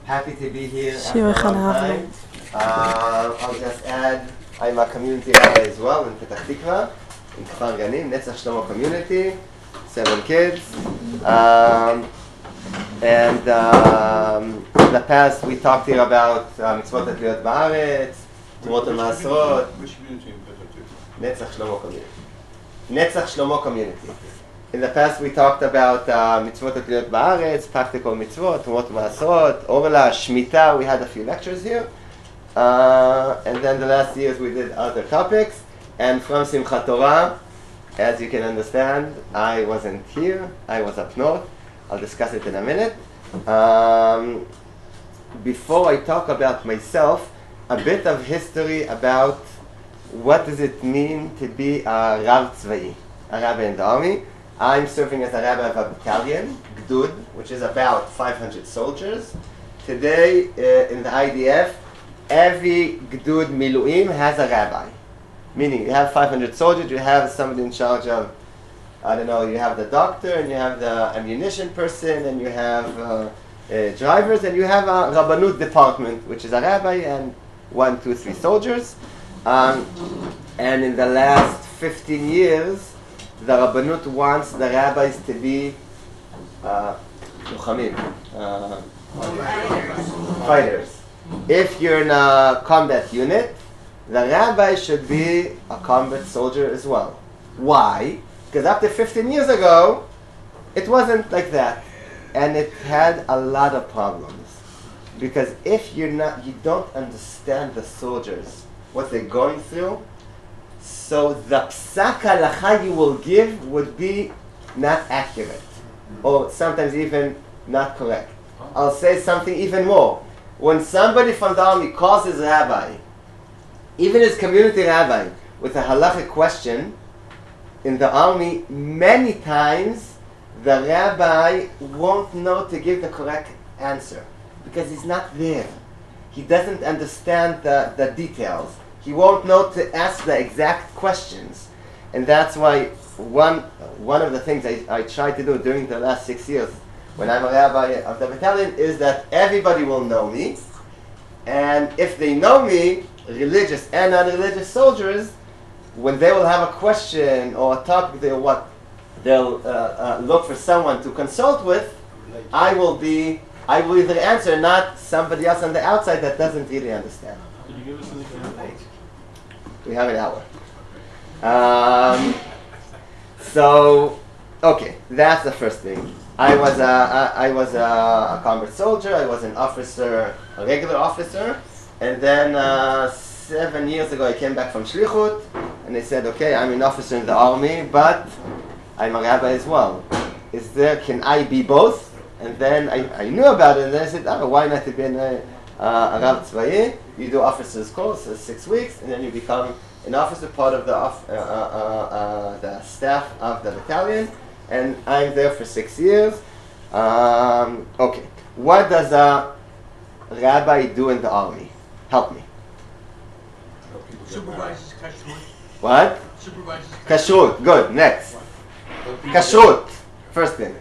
Happy to be here after a long time. I'll just add, I'm a community rabbi as well in Petach Tikva, in Kfar Ganim, Netzach Shlomo community, 7 kids. In the past we talked here about mitzvot atliyot ba'aretz, Tumot al-Maasrot. Which community in Petach Tikva? Netzach Shlomo community. Netzach Shlomo community. In the past we talked about mitzvot atliyot ba'aretz, practical mitzvot, Tumot al-Maasrot, Orla, Shmita. We had a few lectures here. And then the last years we did other topics. And from Simchat Torah, as you can understand, I wasn't here. I was up north. I'll discuss it in a minute. Before I talk about myself, a bit of history about what does it mean to be a Rav Tzvai, a rabbi in the army. I'm serving as a rabbi of a battalion, Gdud, which is about 500 soldiers. Today in the IDF, every Gdud Miluim has a rabbi. Meaning you have 500 soldiers, you have somebody in charge of, I don't know, you have the doctor, and you have the ammunition person, and you have drivers, and you have a Rabbanut department, which is a rabbi and 1, 2, 3 soldiers. And in the last 15 years, the Rabbanut wants the rabbis to be fighters. If you're in a combat unit, the rabbi should be a combat soldier as well. Why? Because up to 15 years ago, it wasn't like that. And it had a lot of problems. Because if you don't understand the soldiers, what they're going through, so the psak halacha you will give would be not accurate. Or sometimes even not correct. I'll say something even more. When somebody from the army calls his rabbi, even his community rabbi, with a halachic question, in the army, many times the rabbi won't know to give the correct answer because he's not there. He doesn't understand the details. He won't know to ask the exact questions. And that's why one of the things I tried to do during the last 6 years when I'm a rabbi of the battalion is that everybody will know me. And if they know me, religious and non-religious soldiers, when they will have a question or a topic they'll look for someone to consult with, I will either answer, not somebody else on the outside that doesn't really understand. Can you give us an example? We have an hour. So, okay, that's the first thing. I was a combat soldier. I was an officer, a regular officer, and then 7 years ago I came back from Shlichut, and they said, okay, I'm an officer in the army, but I'm a rabbi as well. Can I be both? And then I knew about it, and then I said, why not to be a Rav Tzvai? You do officer's course, 6 weeks, and then you become an officer, part of the staff of the battalion, and I'm there for 6 years. Okay, what does a rabbi do in the army? Help me. Supervises kashrut. What? Supervises Kashrut. Good. Next. Kashrut. First thing.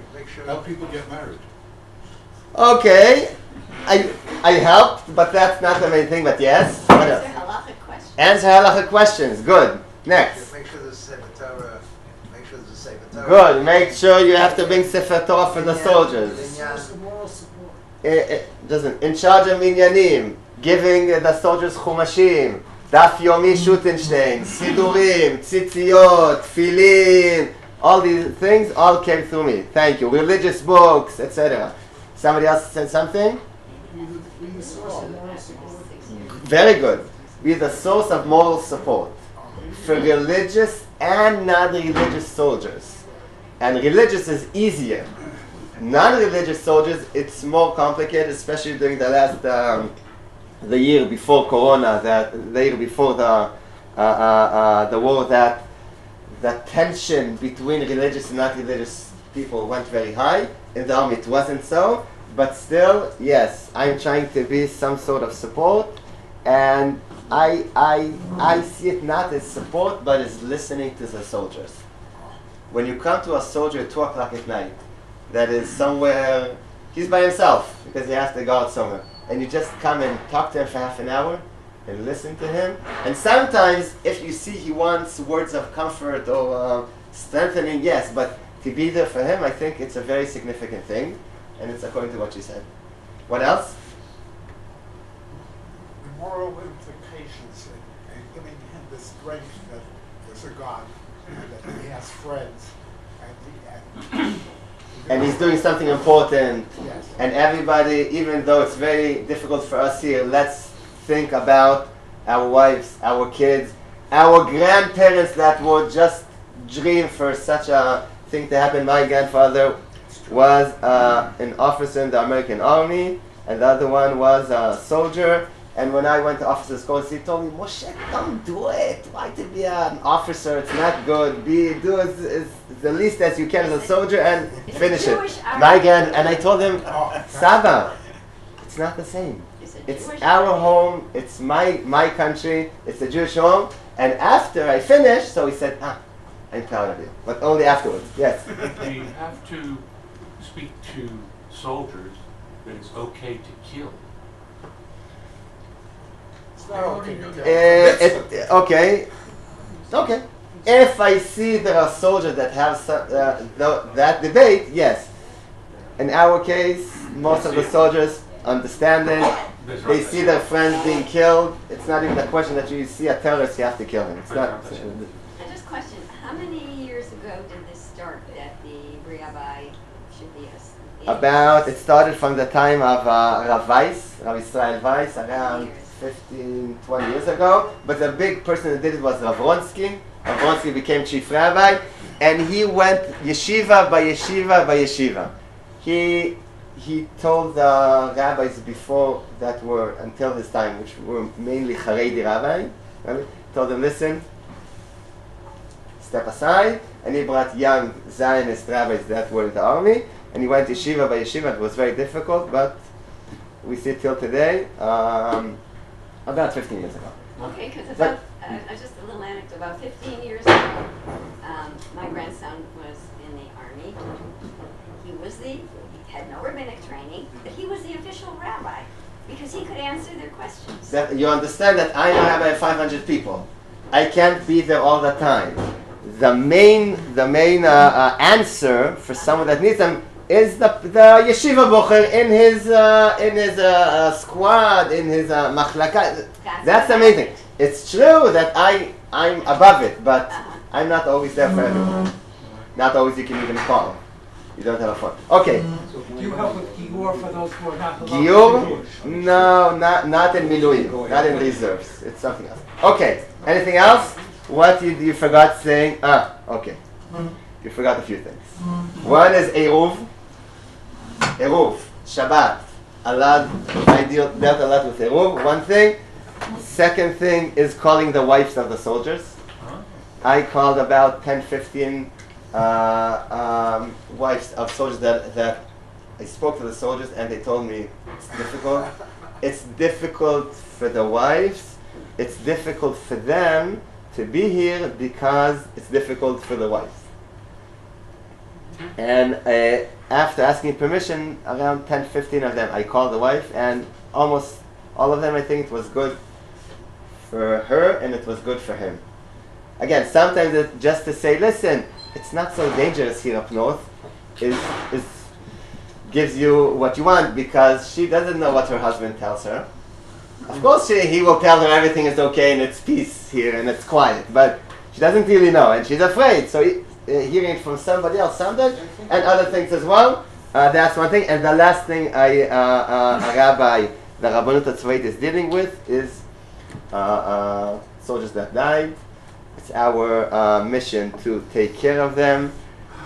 Help people get married. Okay. I helped, but that's not the main thing. But yes. What else? Answer halachic questions. Good. Next. Make sure there's a Sefer Torah. Make sure there's a Sefer Torah. Good. Make sure you have to bring Sefer Torah for the soldiers. Doesn't in charge of minyanim, giving the soldiers chumashim, daf yomi shutenstein, sidurim, tzitziot, tefillin, all these things all came through me. Thank you. Religious books, etc. Somebody else said something? Very good. Be the source of moral support for religious and non-religious soldiers. And religious is easier. Non-religious soldiers, it's more complicated, especially during the last the year before Corona, the year before the war, that the tension between religious and non-religious people went very high. In the army, it wasn't so, but still, yes, I'm trying to be some sort of support, and I see it not as support, but as listening to the soldiers. When you come to a soldier at 2 o'clock at night, that is somewhere he's by himself because he has to go out somewhere. And you just come and talk to him for half an hour and listen to him. And sometimes if you see he wants words of comfort or strengthening, yes, but to be there for him, I think it's a very significant thing. And it's according to what you said. What else? The moral implications and giving him the strength that there's a God and that he has friends And he's doing something important. Yes. And everybody, even though it's very difficult for us here, let's think about our wives, our kids, our grandparents that would just dream for such a thing to happen. My grandfather was an officer in the American Army, and the other one was a soldier. And when I went to officer's course, he told me, Moshe, don't do it. Why to be an officer? It's not good. Do as the least as you can as a soldier and finish it. And I told him, Saba, it's not the same. It's our home. It's my country. It's a Jewish home. And after I finished, so he said, I'm proud of you. But only afterwards. Yes. We have to speak to soldiers that it's okay to kill. Okay. If I see there are soldiers that have that debate, yes. In our case, most of the soldiers understand it. They see their friends being killed. It's not even a question that you see a terrorist, you have to kill him. It's not. I just question, how many years ago did this start that the rabbi should be It started from the time of Rabbi Israel Weiss, around 15, 20 years ago. But the big person that did it was Rav Ronsky. Rav Ronsky became chief rabbi, and he went yeshiva by yeshiva by yeshiva. He told the rabbis before that were, until his time, which were mainly Haredi rabbi, told them, listen, step aside. And he brought young Zionist rabbis that were in the army, and he went yeshiva by yeshiva. It was very difficult, but we see till today, about 15 years ago. Okay, because about, just a little anecdote, about 15 years ago, my grandson was in the army. He had no rabbinic training, but he was the official rabbi because he could answer their questions. You understand that I'm a rabbi of 500 people. I can't be there all the time. The main answer for someone that needs them is the yeshiva bocher in his squad, in his machlaka. That's amazing. It's true that I'm above it, but I'm not always there for everyone. Not always you can even call. You don't have a phone. Okay. Do you help with Gior for those who are not allowed? Gior? No, not in Miluim, not in reserves. It's something else. Okay. Anything else? What you forgot saying? Okay. You forgot a few things. One is Eruv. Eruv. Shabbat. I dealt a lot with Eruv. One thing. Second thing is calling the wives of the soldiers. I called about 10, 15 wives of soldiers that I spoke to the soldiers, and they told me it's difficult. It's difficult for the wives. It's difficult for them to be here because it's difficult for the wives. And after asking permission, around 10, 15 of them, I called the wife, and almost all of them, I think it was good for her and it was good for him. Again, sometimes it's just to say, listen, it's not so dangerous here up north. Is gives you what you want, because she doesn't know what her husband tells her. Of course, he will tell her everything is okay and it's peace here and it's quiet, but she doesn't really know and she's afraid. So hearing it from somebody else sounded, and other things as well. That's one thing. And the last thing a rabbi, the Rabbanut Hatzvait is dealing with is soldiers that died. It's our mission to take care of them,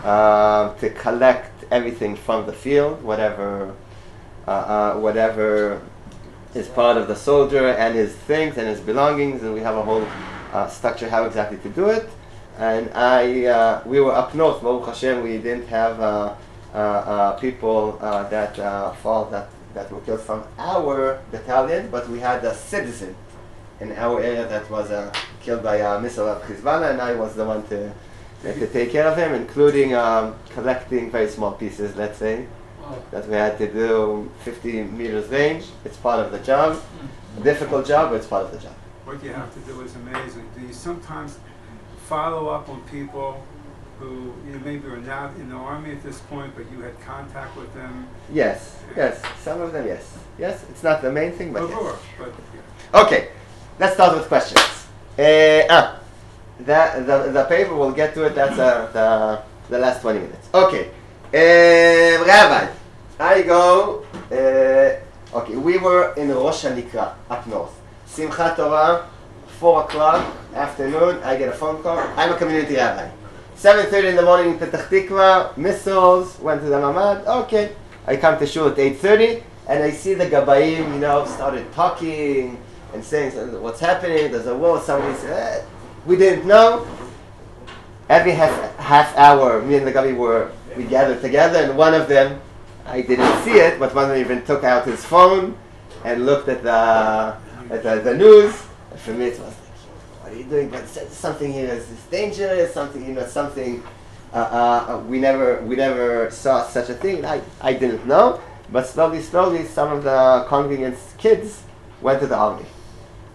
to collect everything from the field, whatever is part of the soldier and his things and his belongings, and we have a whole structure how exactly to do it. And we were up north, Baruch Hashem, we didn't have people that were killed from our battalion, but we had a citizen in our area that was killed by a missile of Hezbollah, and I was the one to take care of him, including collecting very small pieces, let's say, that we had to do 50 meters range. It's part of the job. Difficult job, but it's part of the job. What you have to do is amazing. Do you sometimes follow up on people who maybe are not in the army at this point, but you had contact with them? Yes, some of them, yes. Yes, it's not the main thing, but yes. But, Okay, let's start with questions. The paper, we'll get to it, that's the last 20 minutes. Okay, Rabbi, I go, okay, we were in Rosh Hanikra, up north. Simchat Torah, 4 o'clock, afternoon, I get a phone call. I'm a community rabbi. 7:30 in the morning in Petach Tikva, missiles, went to the mamad. Okay, I come to shul at 8:30, and I see the gabayim, started talking and saying, what's happening? There's a war. Somebody said, we didn't know. Every half hour, me and the gabi we gathered together, and one of them, I didn't see it, but one of them even took out his phone and looked at the news. And for me, it was like, what are you doing? But something here is dangerous. Something, something. We never saw such a thing. I didn't know, but slowly, some of the congregants' kids went to the army.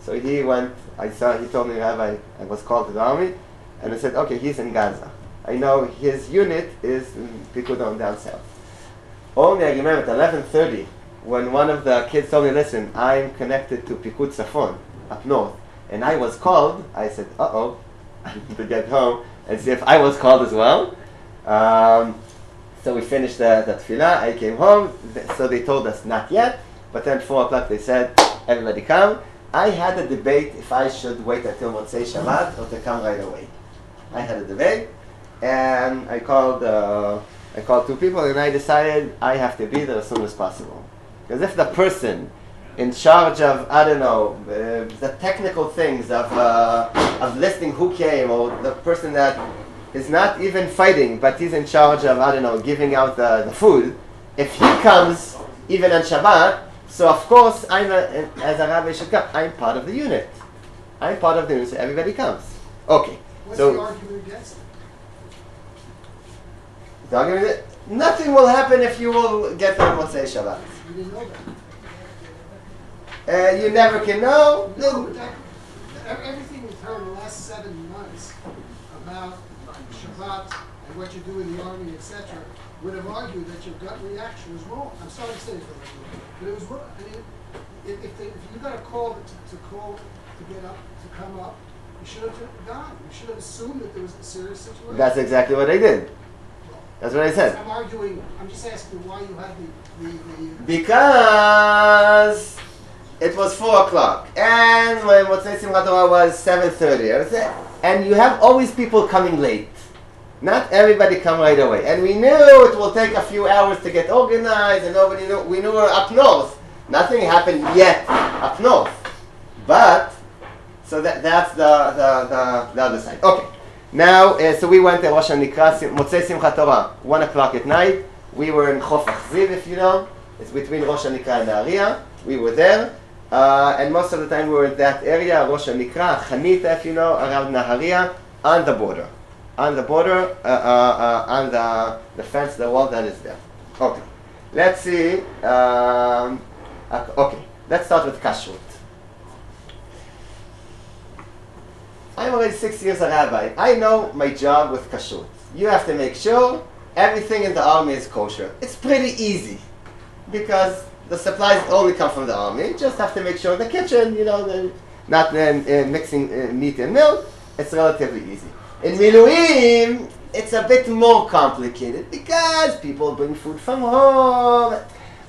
So he went. He told me, Rabbi, I was called to the army, and I said, okay, he's in Gaza. I know his unit is in Pikudon down south. Only I remember at 11:30 when one of the kids told me, listen, I'm connected to Pikud Safon up north, and I was called. I said, I need to get home and see if I was called as well. So we finished the tefillah. I came home. So they told us not yet, but then 4 o'clock they said, everybody come. I had a debate if I should wait until Motzei Shabbat or to come right away. I had a debate, and I called 2 people, and I decided I have to be there as soon as possible. Because if the person in charge of, the technical things of listing who came, or the person that is not even fighting, but he's in charge of, giving out the food, if he comes even on Shabbat, so of course, as a rabbi should come, I'm part of the unit. So everybody comes. Okay. What's So the argument against it? the argument is, nothing will happen if you will get there on Motzei Shabbat. You didn't know that. You never can know. No, but everything we've heard in the last 7 months about Shabbat and what you do in the army, etc., would have argued that your gut reaction was wrong. I'm sorry to say it, but it was wrong. I mean, if you got a call to get up, to come up, you should have gone. You should have assumed that there was a serious situation. That's exactly what I did. That's what I said. I'm just asking why you had the Because it was 4 o'clock, and when Motzei Simchat Torah was 7:30, and you have always people coming late. Not everybody come right away, and we knew it will take a few hours to get organized, and nobody knew. We knew we were up north. Nothing happened yet up north, but so that's the other side. Okay, now so we went to Rosh Hanikra, Motzei Simchat Torah, 1 o'clock at night. We were in Chof Achziv, if you know. It's between Rosh Hanikra and Nahariya. We were there, and most of the time we were in that area, Rosh Hanikra, Chanita, if you know, around Nahariya, on the border. On the fence, the wall that is there. Okay, let's see. Okay, let's start with kashrut. I'm already 6 years a rabbi. I know my job with kashrut. You have to make sure everything in the army is kosher. It's pretty easy because the supplies only come from the army. You just have to make sure the kitchen, not mixing meat and milk. It's relatively easy. In Miluim, it's a bit more complicated because people bring food from home.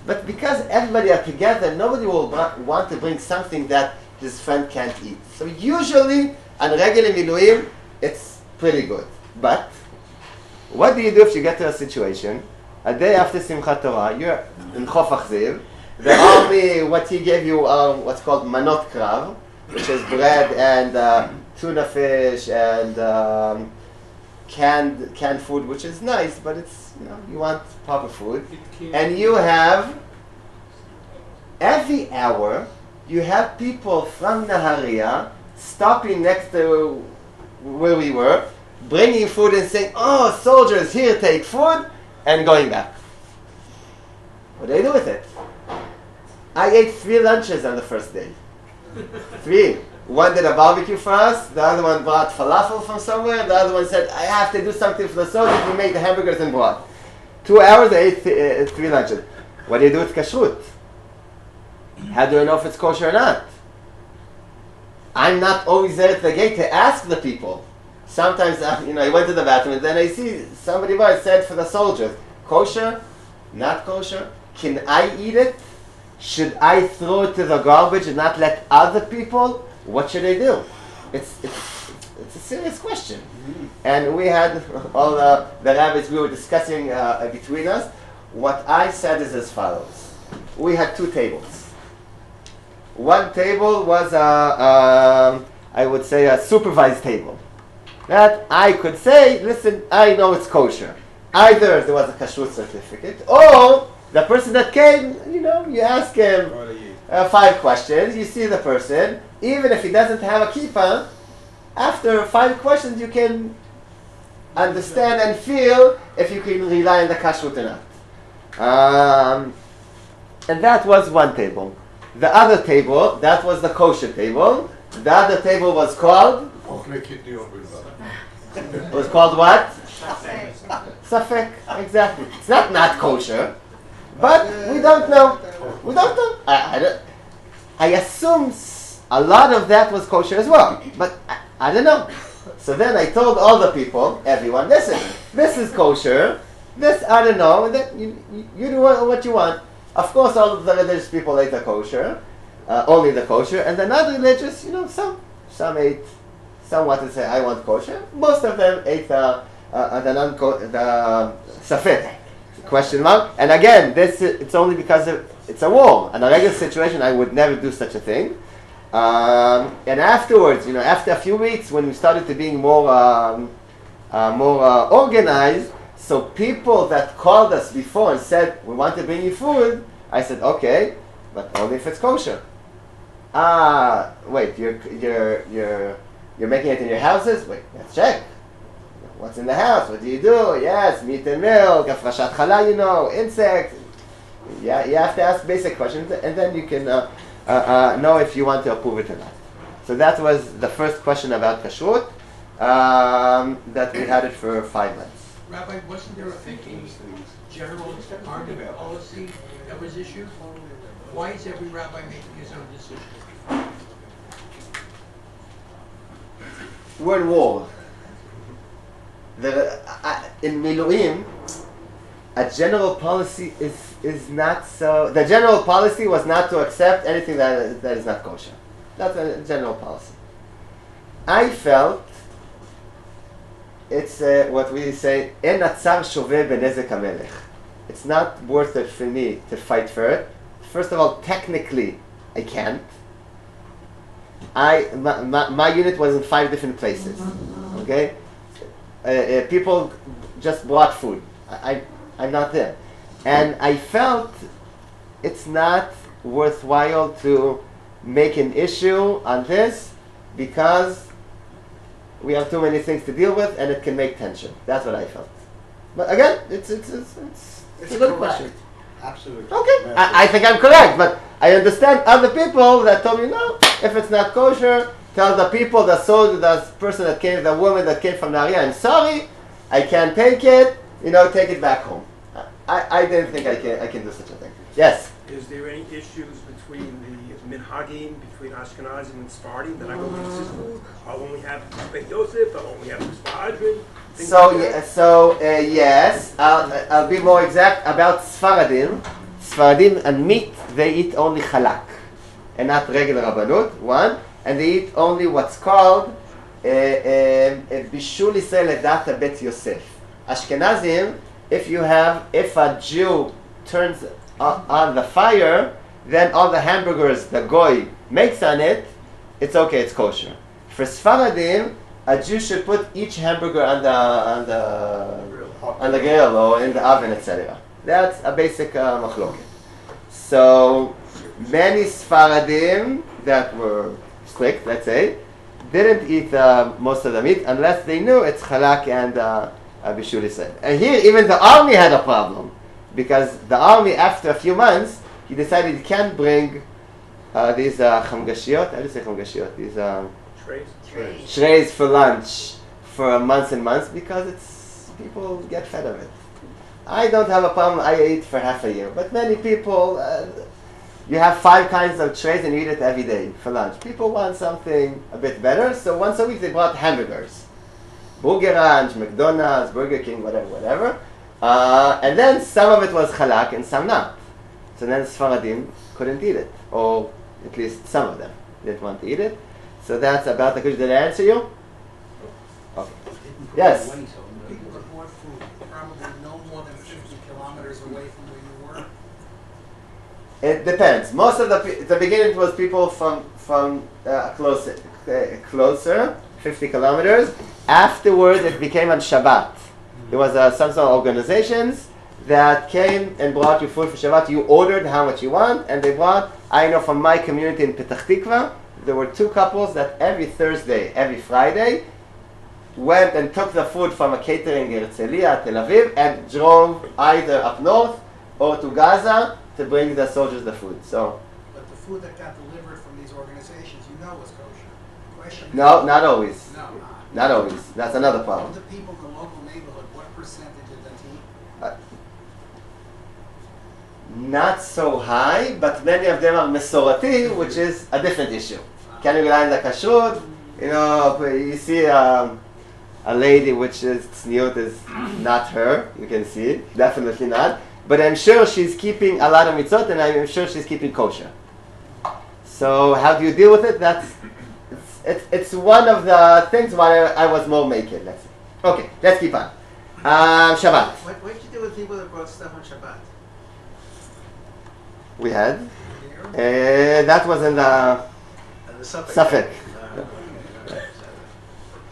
But because everybody are together, nobody will want to bring something that his friend can't eat. So usually, on regular Miluim, it's pretty good. But what do you do if you get to a situation, a day after Simchat Torah, you're in Chof Achziv, the army, what he gave you are what's called manot krav, which is bread and tuna fish and canned food, which is nice, but it's, you want proper food. And you have, every hour, you have people from Nahariya stopping next to where we were, bringing food and saying, oh, soldiers, here, take food, and going back. What do I do with it? I ate 3 lunches on the first day. 3. One did a barbecue for us, the other one brought falafel from somewhere, the other one said, I have to do something for the soldiers, we made the hamburgers and brought. 2 hours, I ate 3 lunches. What do you do with kashrut? How do I know if it's kosher or not? I'm not always there at the gate to ask the people. Sometimes, I went to the bathroom and then I see somebody said for the soldiers, kosher, not kosher, can I eat it? Should I throw it to the garbage and not let other people? What should I do? It's a serious question. And we had all the rabbis we were discussing between us. What I said is as follows. We had 2 tables. One table was I would say a supervised table. That I could say, listen, I know it's kosher. Either there was a kashrut certificate, or the person that came, you ask him 5 questions, you see the person, even if he doesn't have a kippah, after 5 questions you can understand and feel if you can rely on the kashrut or not. And that was one table. The other table, that was the kosher table. The other table was called? It was called what? Safek, exactly. It's not kosher, but we don't know. We don't know. I assume a lot of that was kosher as well, but I don't know. So then I told all the people, everyone, listen, this is kosher, this I don't know, that you do what you want. Of course, all of the religious people ate the kosher, only the kosher, and the non-religious, some ate, some wanted to say, I want kosher. Most of them ate the safek, question mark. And again, it's only because it's a war. In a regular situation, I would never do such a thing. And afterwards, after a few weeks, when we started to being more organized, so people that called us before and said, we want to bring you food, I said, okay, but only if it's kosher. Wait, you're making it in your houses? Wait, let's check. What's in the house? What do you do? Yes, meat and milk, afrashat chala, insects. Yeah, you have to ask basic questions, and then you can know if you want to approve it or not. So that was the first question about kashrut, that we had it for 5 months. Rabbi, wasn't there a general army policy that was issued? Why is every rabbi making his own decision? We're in war. In Miluim, a general policy is not so. The general policy was not to accept anything that is not kosher. That's a general policy. I felt it's what we say, En atzar shoveh benezek hamelech. It's not worth it for me to fight for it. First of all, technically, I can't. My unit was in 5 different places. Okay, people just brought food. I'm not there, and I felt it's not worthwhile to make an issue on this because we have too many things to deal with, and it can make tension. That's what I felt. But again, it's a good question. Absolutely. Okay, I think I'm correct, but I understand other people that told me, no, if it's not kosher, tell the people, the soldier, the person that came, the woman that came from Nahariya, I'm sorry, I can't take it, take it back home. I didn't think I can do such a thing. Yes? Is there any issues between the minhagim, between Ashkenazim and Sephardim, that I go to this food? I'll only have Beit Yosef, I'll only have Sephardim? Yes, I'll be more exact about Sfaradim. Sfaradim and meat, they eat only halak, and not regular rabbanut, one, and they eat only what's called bishul Yisrael ledat Bet Yosef. Ashkenazim, if a Jew turns on the fire, then all the hamburgers the goy makes on it, it's okay, it's kosher. For Sfaradim, a Jew should put each hamburger on the grill or in the oven, etc. That's a basic machloket. So many Sfaradim that were strict, let's say, didn't eat most of the meat unless they knew it's halak and bishul Yisrael. And here, even the army had a problem because the army, after a few months, he decided he can't bring these chamgashiyot. How do you say chamgashiyot? These Trays. trays for lunch for months and months because people get fed of it. I don't have a problem. I eat for half a year, but many people, you have 5 kinds of trays and you eat it every day for lunch. People want something a bit better, so once a week they brought hamburgers, Burger Ranch, McDonald's, Burger King, whatever. And then some of it was halak and some not. So then Sfaradim couldn't eat it, or at least some of them didn't want to eat it. So that's about the question. Did I answer you? Okay. Yes. People that bought food probably no more than 50 kilometers away from where you were. It depends. Most of the beginning it was people from closer, 50 kilometers. Afterwards, it became on Shabbat. There was some sort of organizations that came and brought you food for Shabbat. You ordered how much you want, and they brought. I know from my community in Petach Tikva, there were 2 couples that every Thursday, every Friday, went and took the food from a catering in Herzliya, Tel Aviv, and drove either up north or to Gaza to bring the soldiers the food. So, But the food that got delivered from these organizations, you know was kosher. The question is, no, not always. No. Not always. That's another Of problem. the people in the local neighborhood, what percentage of them eat? Not so high, but many of them are mesorati, which is a different issue. Can you rely on the kashrut? You know, you see a lady which is tzniut is not her. You can see, definitely not. But I'm sure she's keeping a lot of mitzvot, and I'm sure she's keeping kosher. So how do you deal with it? It's one of the things why I was more making. Let's see. Okay, let's keep on. Shabbat. What did you do with people that brought stuff on Shabbat? We had. That was in the And the Suffolk. Suffolk.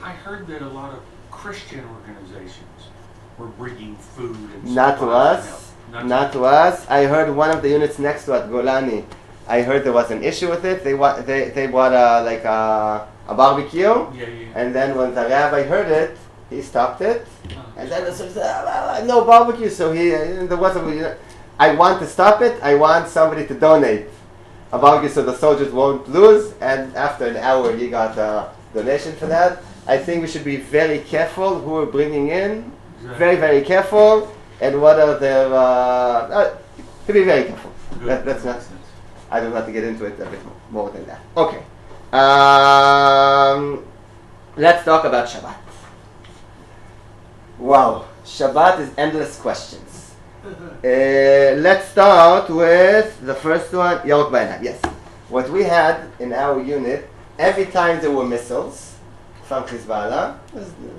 I heard that a lot of Christian organizations were bringing food and Not to supplies us. and Not to us. I heard one of the units next to at Golani. I heard there was an issue with it. They brought a barbecue, Yeah. and then when the rabbi heard it, he stopped it, Oh. and then the soldier said, "No barbecue." So there wasn't. I want to stop it. I want somebody to donate a barbecue so the soldiers won't lose. And after an hour, he got a donation for that. I think we should be very careful who we're bringing in. Exactly. Very, very careful. And what are their... to be very careful. Good. That's not... I don't have to get into it a bit more than that. Okay. Let's talk about Shabbat. Wow. Shabbat is endless questions. Let's start with the first one, Yarok Ba'inayim. Yes. What we had in our unit, every time there were missiles from Hezbollah,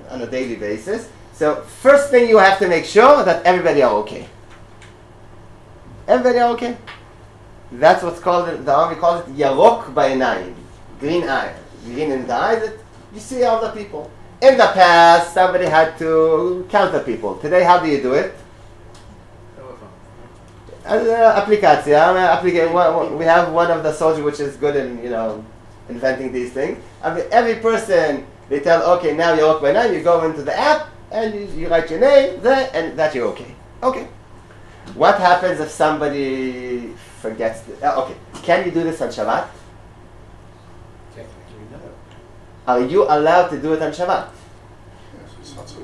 on a daily basis. So first thing you have to make sure that everybody are okay. Everybody are okay. That's what's called, the army calls it Yarok Ba'inayim. Green eye. Green in the eyes, that you see all the people. In the past, somebody had to count the people. Today, how do you do it? Application. We have one of the soldiers which is good in, inventing these things. Every person, they tell, okay, now you're okay. Now you go into the app and you write your name there, and that you're okay. Okay. What happens if somebody forgets? Okay. Can you do this on Shabbat? Technically, no. Are you allowed to do it on Shabbat? Yes, it's not so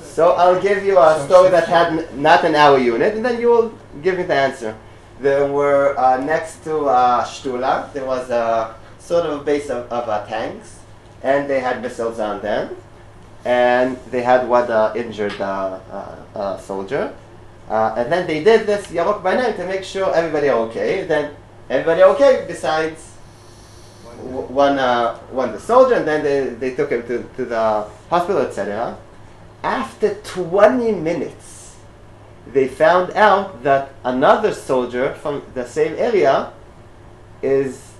So I'll give you a story that had not an hour unit, and then you will give me the answer. There were next to Shtula, there was a sort of a base of tanks, and they had missiles on them, and they had one injured soldier, and then they did this Yarok Ba'inayim to make sure everybody are okay. Then everybody okay besides one the soldier, and then they took him to the hospital, etc. After 20 minutes, they found out that another soldier from the same area is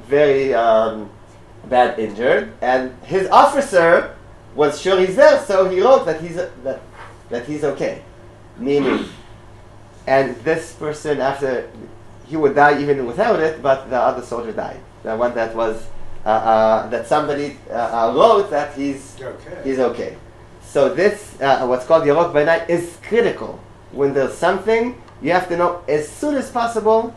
very bad injured, and his officer was sure he's there, so he wrote that he's okay. Meaning, and this person, after, he would die even without it, but the other soldier died. The one that was that somebody wrote that he's okay. So this, what's called Yarok Ba'inayim, is critical. when there's something, you have to know as soon as possible.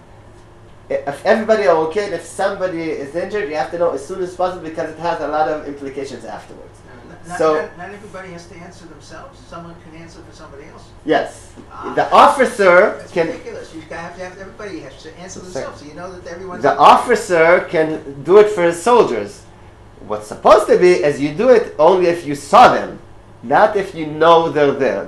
If everybody are okay, and if somebody is injured, you have to know as soon as possible because it has a lot of implications afterwards. Not everybody has to answer themselves. Someone can answer for somebody else. Yes, the officer That's can. ridiculous. You have to have everybody has to answer themselves. So you know that everyone's. The officer can do it for his soldiers. What's supposed to be is you do it only if you saw them, not if you know they're there.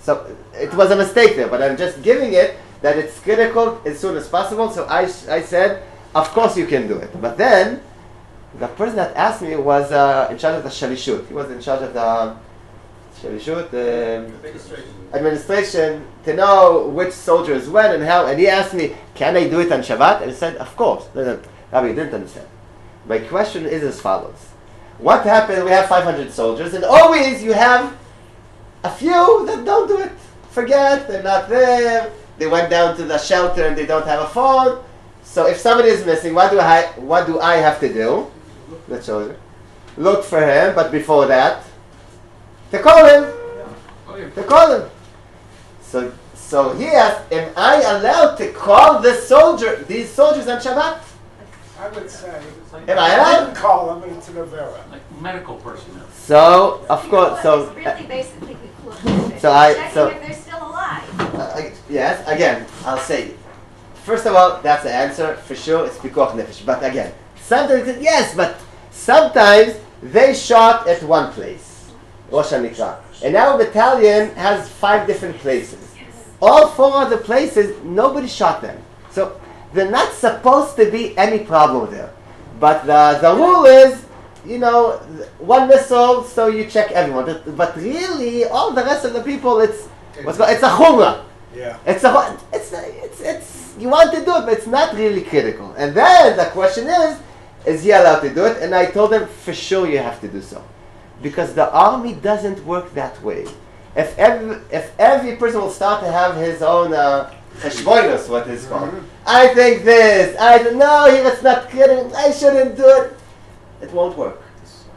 So it was a mistake there, but I'm just giving it that it's critical as soon as possible. So I said, of course you can do it. But then, the person that asked me was in charge of the shalishut. He was in charge of the shalishut, administration, to know which soldiers when and how. And he asked me, can I do it on Shabbat? And I said, of course. Rabbi, you didn't understand. My question is as follows. What happens, we have 500 soldiers, and always you have a few that don't do it. Forget, they're not there, they went down to the shelter and they don't have a phone. So if somebody is missing, what do I have to do? The soldier. Look for him, but before that, to call him. To call him. So he asked, am I allowed to call these soldiers on Shabbat? I would say, Am I allowed? call them into the Vera. Like medical personnel. So, of course, so... It's really basically checking if they're still alive. Yes, again, I'll say, first of all, that's the answer, for sure, it's pikuach nefesh. But again, sometimes, yes, but sometimes they shot at one place, Rosh Hanikra. And our battalion has 5 different places. All 4 other places, nobody shot them. So, they're not supposed to be any problem there. But the rule is, one missile, so you check everyone. But really, all the rest of the people, it's a chumrah. Yeah. It's you want to do it, but it's not really critical. And then the question is he allowed to do it? And I told him, for sure you have to do so. Because the army doesn't work that way. If every person will start to have his own cheshbonos, what is called. I think this. No, it's not critical. I shouldn't do it. It won't work.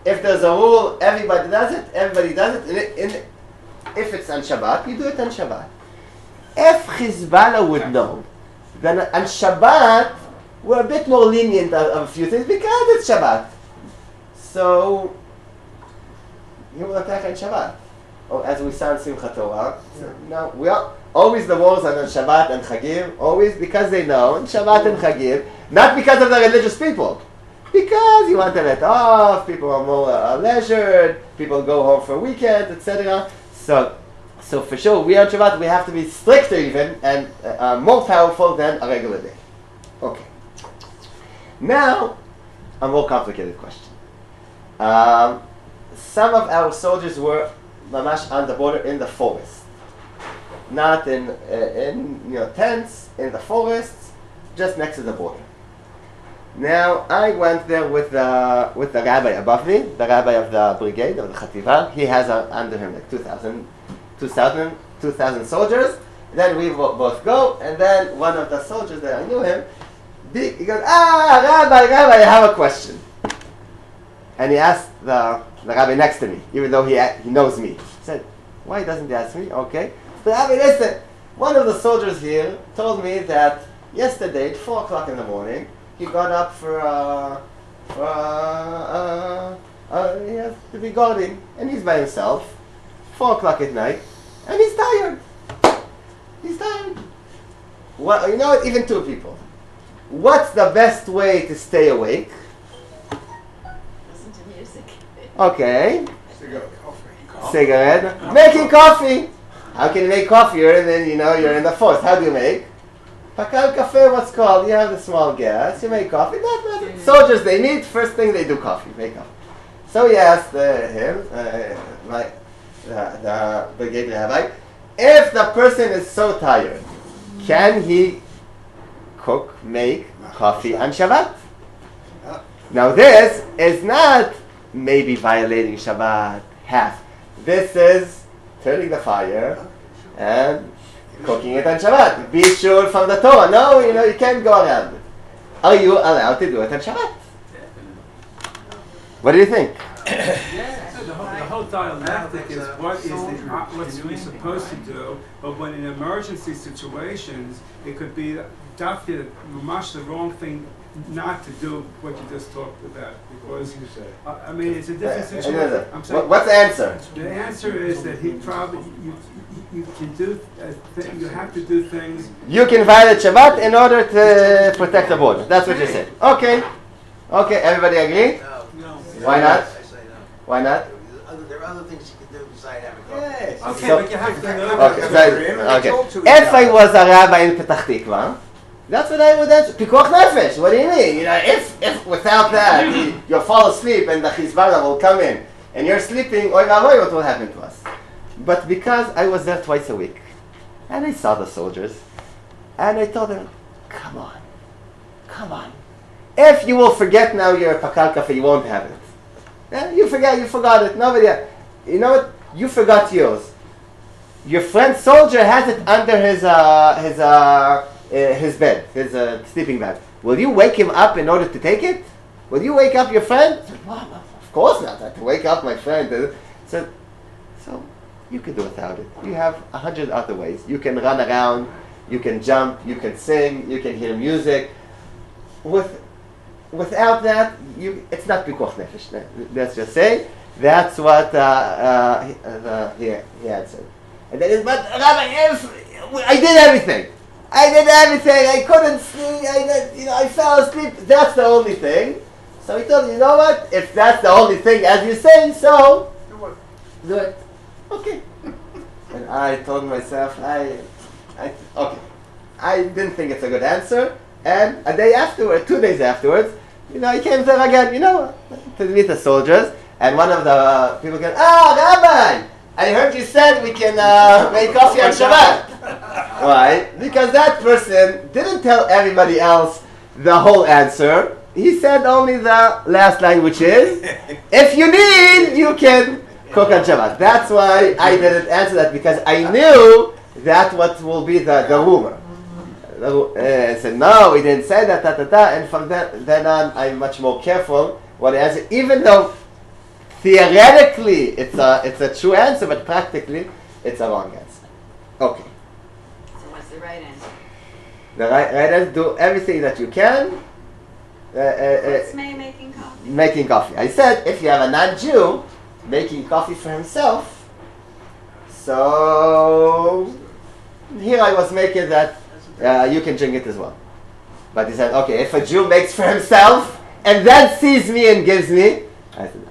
If there's a rule, everybody does it. If it's on Shabbat, you do it on Shabbat. If Hezbollah would know, then on Shabbat, we're a bit more lenient of a few things because it's Shabbat. So, you will attack on Shabbat. Or as we say in Simchat Torah. No, we are always the wars are on Shabbat and Chagim, always because they know, on Shabbat and Chagim, not because of the religious people. Because you want to let off, people are more leisured, people go home for a weekend, etc. So for sure, we on Shabbat, we have to be stricter even, and more powerful than a regular day. Okay. Now, a more complicated question. Some of our soldiers were mamash on the border in the forest. Not in tents, in the forest, just next to the border. Now, I went there with the rabbi above me, the rabbi of the brigade, of the chativa. He has under him like 2,000 soldiers. Then we both go, and then one of the soldiers that I knew him, he goes, Rabbi, I have a question. And he asked the rabbi next to me, even though he knows me. He said, why doesn't he ask me? Okay. But Rabbi, listen, one of the soldiers here told me that yesterday at 4 o'clock in the morning, he got up he has to be guarding, and he's by himself, 4 o'clock at night, and he's tired. He's tired. Well, even 2 people. What's the best way to stay awake? Listen to music. Okay. Cigarette. Making coffee. How can you make coffee? You're in the forest. How do you make? Pakal cafe, what's called? You have the small gas. You make coffee. Soldiers, they meet. First thing they do, coffee. Make coffee. So he asked him, the brigade rabbi, if the person is so tired, can he make coffee on Shabbat? Now this is not maybe violating Shabbat half. This is turning the fire and cooking it on Shabbat. Be sure from the Torah. No, you can't go around it. Are you allowed to do it on Shabbat? What do you think? The whole dialectic is what you're supposed to do, but when in emergency situations, it could be definitely much the wrong thing not to do what you just talked about, because I mean it's a different situation. I'm saying, What's the answer? the answer is that he probably you can do you have to do things. You can violate Shabbat in order to protect the border. That's what you said. Okay. Okay, everybody agree? No. Why not? I say no. Why not? There are other things you can do besides having coffee. Yes. Okay, So- but you have to know. Okay. If I was a rabbi in Petach Tikva, that's what I would answer. Pikuach nefesh. What do you mean? You know, if without that you'll fall asleep and the Hizbara will come in and you're sleeping, oy vavoy, what will happen to us? But because I was there twice a week, and I saw the soldiers, and I told them, come on. If you will forget now your pakal cafe, you won't have it. Yeah, you forgot it. Nobody, you know what? You forgot yours. Your friend soldier has it under his bed, his sleeping bag. Will you wake him up in order to take it? Will you wake up your friend? Well, of course not. I have to wake up my friend. So you can do without it. You have 100 other ways. You can run around, you can jump, you can sing, you can hear music. Without that, it's not pikuach nefesh. Let's just say that's what he had said. And then, but Rabbi, I did everything. I couldn't sleep. I fell asleep. That's the only thing. So he told me, you know what? If that's the only thing, as you say, so do it. Okay. And I told myself, okay. I didn't think it's a good answer. And a day afterward, 2 days afterwards, I came there again, to meet the soldiers. And one of the people came, Rabbi, I heard you said we can make coffee on Shabbat. Why? Because that person didn't tell everybody else the whole answer. He said only the last line, which is, if you need, you can cook on Shabbat. That's why I didn't answer that, because I knew that what will be the rumor. I said, no, we didn't say that, and from then on, I'm much more careful what I answer, even though theoretically it's a true answer, but practically it's a wrong answer. Okay. So what's the right answer? The right answer, do everything that you can. What's making coffee? Making coffee. I said, if you have a non-Jew making coffee for himself, so here I was making that you can drink it as well. But he said, okay, if a Jew makes for himself and then sees me and gives me, I said,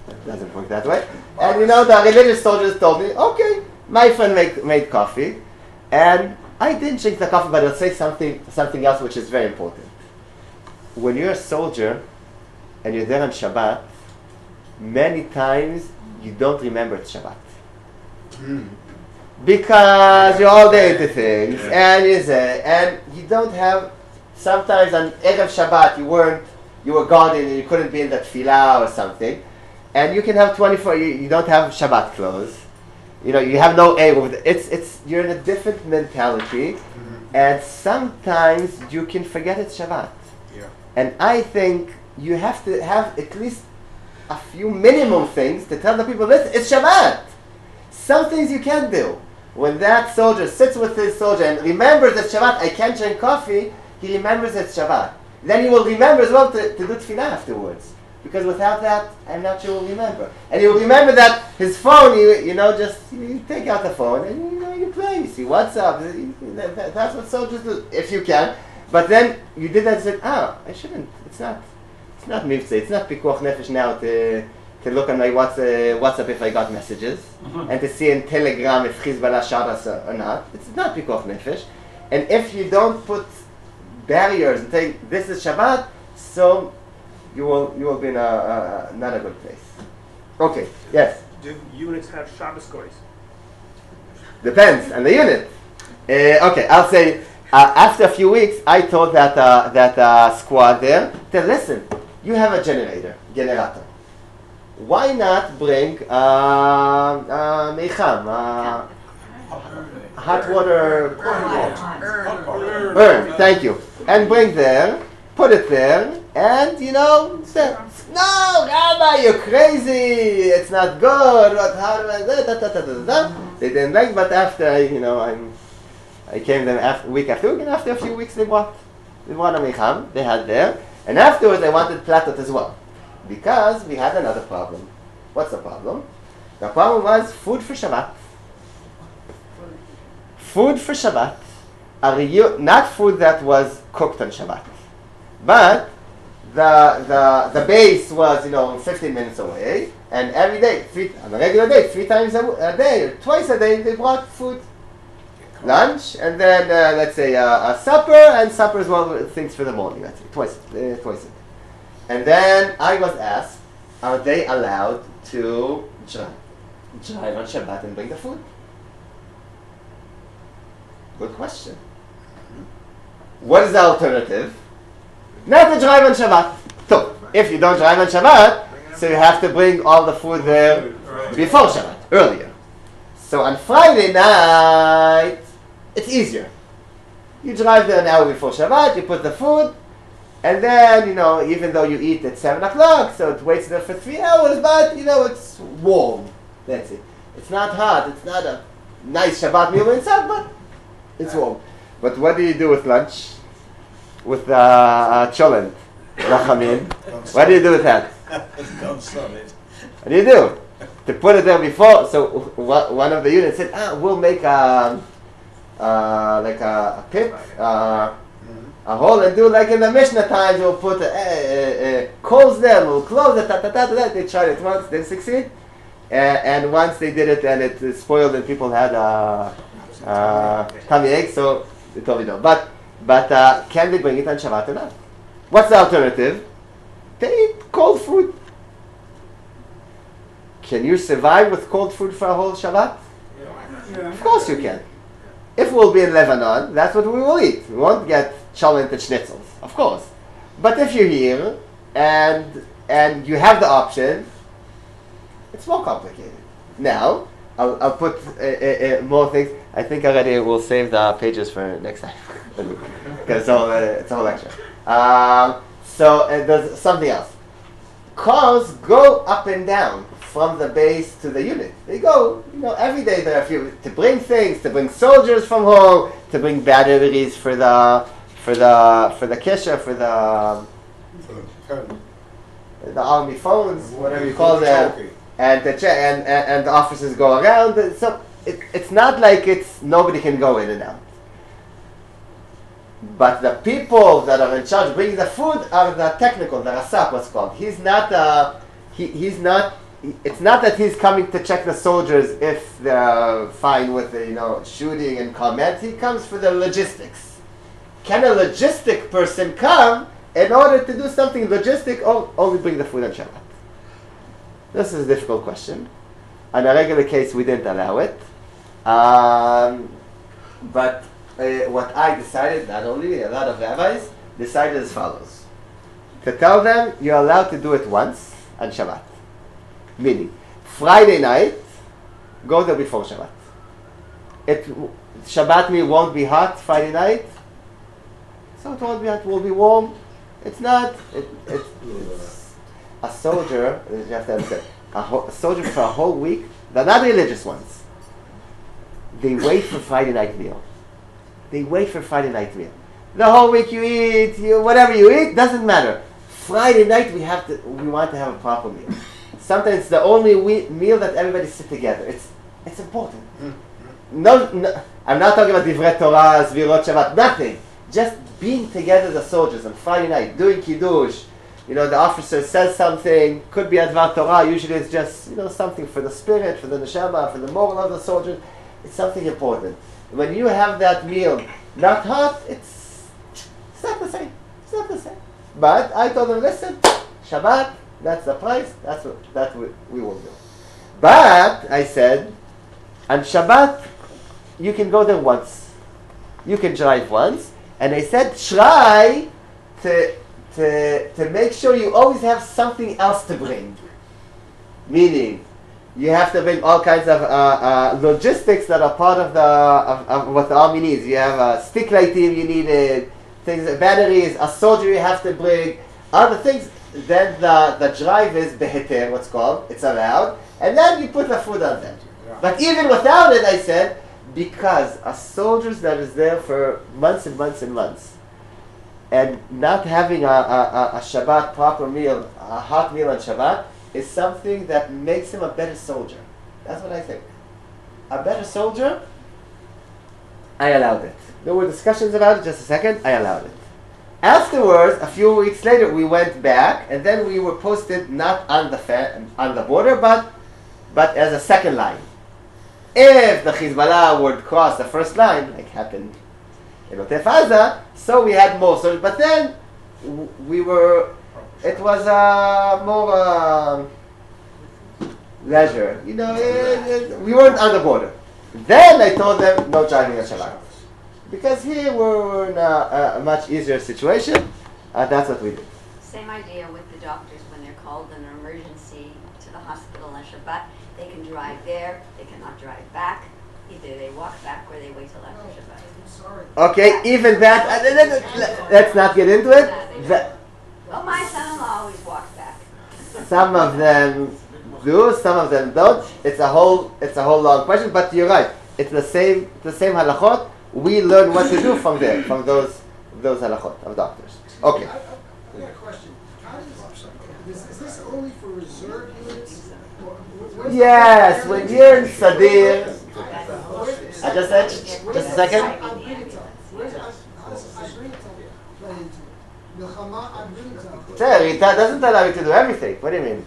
that doesn't work that way. And the religious soldiers told me, okay, my friend made coffee, and I didn't drink the coffee, but I'll say something else which is very important. When you're a soldier and you're there on Shabbat, many times you don't remember it's Shabbat. Because you're all day into things, and you don't have, sometimes on Erev Shabbat you were gone and you couldn't be in that tefillah or something, and you can have 24, you don't have Shabbat clothes, you have no Erev, it's you're in a different mentality, and sometimes you can forget it's Shabbat. And I think you have to have at least a few minimum things to tell the people, listen, it's Shabbat. Some things you can't do. When that soldier sits with his soldier and remembers that Shabbat, I can't drink coffee, he remembers it's Shabbat. Then he will remember as well to do tefillah afterwards. Because without that, I'm not sure he'll remember. And he will remember that his phone, you take out the phone and you play, you see WhatsApp. That's what soldiers do, if you can. But then you did that and said, I shouldn't. It's not mivtze. It's not pikuach nefesh now to look on my WhatsApp if I got messages, and to see in Telegram if Hezbollah shot us or not. It's not pikuach nefesh. And if you don't put barriers and say this is Shabbat, so you will be in not a good place. Okay. Yes. Do units have Shabbos goys? Depends on the unit. Okay, I'll say. After a few weeks, I told that squad there, listen, you have a generator. Why not bring meicham, hot water urn? Thank you. And bring there, put it there, And, said, no, Rabbi, you're crazy. It's not good. They didn't like, but after, I came them week after week, and after a few weeks they brought a micham, they had there. And afterwards they wanted platot as well. Because we had another problem. What's the problem? The problem was food for Shabbat. Food for Shabbat not food that was cooked on Shabbat. But the base was, 15 minutes away, and every day, on a regular day, 3 times a day, or twice a day, they brought food. Lunch, and then, let's say, a supper, and supper as well, things for the morning, that's it, twice a day. And then I was asked, are they allowed to drive on Shabbat and bring the food? Good question. What is the alternative? Not to drive on Shabbat. So, if you don't drive on Shabbat, so you have to bring all the food there before Shabbat, earlier. So on Friday night, it's easier. You drive there an hour before Shabbat, you put the food, and then, even though you eat at 7 o'clock, so it waits there for 3 hours, but, it's warm. That's it. It's not hot, it's not a nice Shabbat meal inside, but it's warm. But what do you do with lunch? With cholent, rachamim. What do you do with that? What do you do? To put it there before, so one of the units said, we'll make like a pit, a hole, and do like in the Mishnah times, we'll put coals there, we'll close it, They tried it once, didn't succeed. And once they did it, and it spoiled, and people had tummy aches, so they told me no. But can they bring it on Shabbat or not? What's the alternative? They eat cold food. Can you survive with cold food for a whole Shabbat? Yeah. Of course you can. If we'll be in Lebanon, that's what we will eat. We won't get cholent and schnitzels, of course. But if you're here and you have the option, it's more complicated. Now, I'll put more things. I think already we'll save the pages for next time. Because it's a whole lecture. So there's something else. Cars go up and down from the base to the unit. They go, every day there are a few to bring things, to bring soldiers from home, to bring batteries for the kesha, for the army phones, whatever you call them, and the officers go around. So it's not like nobody can go in and out. But the people that are in charge bringing the food are the technical, the rasap, what's called. He's not. He's not. It's not that he's coming to check the soldiers if they're fine with the shooting and comment. He comes for the logistics. Can a logistic person come in order to do something logistic, or only bring the food on Shabbat? This is a difficult question. On a regular case, we didn't allow it. But what I decided, not only a lot of rabbis, decided as follows. To tell them, you're allowed to do it once on Shabbat. Meaning, Friday night, go there before Shabbat. Shabbat meal won't be hot Friday night, so it won't be hot, it will be warm. It's not, it's a soldier, you have to understand, a soldier for a whole week, they're not religious ones. They wait for Friday night meal. They wait for Friday night meal. The whole week you eat, whatever you eat, doesn't matter. Friday night we want to have a proper meal. Sometimes it's the only meal that everybody sit together. It's important. No, I'm not talking about divrei Torah, zvirot Shabbat, nothing. Just being together, the soldiers, on Friday night, doing kiddush. The officer says something, could be advar Torah, usually it's just, something for the spirit, for the neshama, for the moral of the soldiers. It's something important. When you have that meal not hot, it's not the same. It's not the same. But I told them, listen, Shabbat, that's the price, that's what we will do. But, I said, on Shabbat, you can go there once. You can drive once. And I said, try to make sure you always have something else to bring. Meaning, you have to bring all kinds of logistics that are part of what the army needs. You have a stick light team you needed, things, batteries, a soldier you have to bring, other things, then the drive is beheter, what's called, it's allowed, and then you put the food on them. But even without it, I said, because a soldier that is there for months and months and months, and not having a Shabbat proper meal, a hot meal on Shabbat, is something that makes him a better soldier. That's what I think. A better soldier, I allowed it. There were discussions about it, just a second, I allowed it. Afterwards, a few weeks later, we went back, and then we were posted not on the border, but as a second line. If the Hezbollah would cross the first line, like happened in Otef Aza, so we had more soldiers. But then it was more leisure. You know, we weren't on the border. Then I told them, no driving on Shabbat. Because here we're in a much easier situation. That's what we did. Same idea with the doctors when they're called in an emergency to the hospital on Shabbat. They can drive there, they cannot drive back. Either they walk back or they wait till after Shabbat. I'm sorry. Okay, even that, let's not get into it. Well, my son-in-law always walks back. Some of them do, some of them don't. It's a whole long question, but you're right. It's the same halachot. We learn what to do from there, from those halachot of doctors. Okay. I got a question. Is this only for reserve units? Yes, when you're in Sadir. I just said, just a second. Sir, it doesn't allow you to do everything. What do you mean?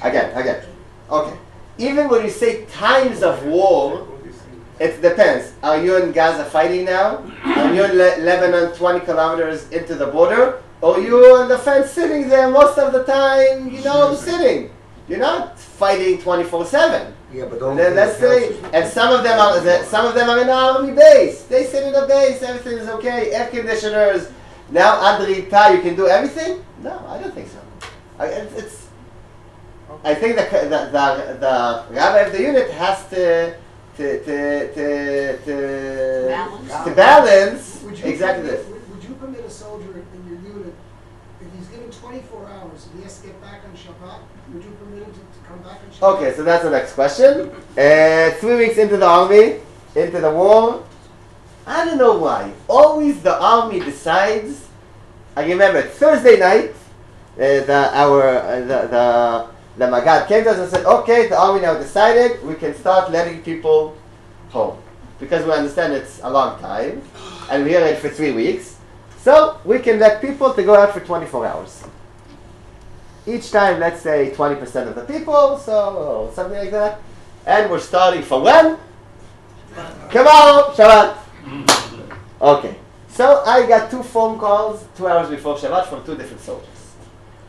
Again. Okay. Even when you say times of war, it depends. Are you in Gaza fighting now? Are you in Lebanon 20 kilometers into the border? Or you on the fence sitting there most of the time, sitting. You're not fighting 24/7. Yeah, but let's say, and some of them are in the army base. They sit in the base. Everything is okay. Air conditioners. Now under Rita, you can do everything. No, I don't think so. I think the rabbi of the unit has to balance exactly this. Would you permit a soldier in your unit, if he's given 24 hours and he has to get back on Shabbat, would you permit him to come back on Shabbat? Okay, so that's the next question. 3 weeks into the army, into the war, I don't know why. Always the army decides. I remember Thursday night, the Magad came to us and said, okay, the army now decided we can start letting people home. Because we understand it's a long time, and we are in for 3 weeks. So we can let people to go out for 24 hours. Each time, let's say 20% of the people, so something like that. And we're starting for when? Come on, Shabbat. Okay. So I got 2 phone calls 2 hours before Shabbat from 2 different soldiers.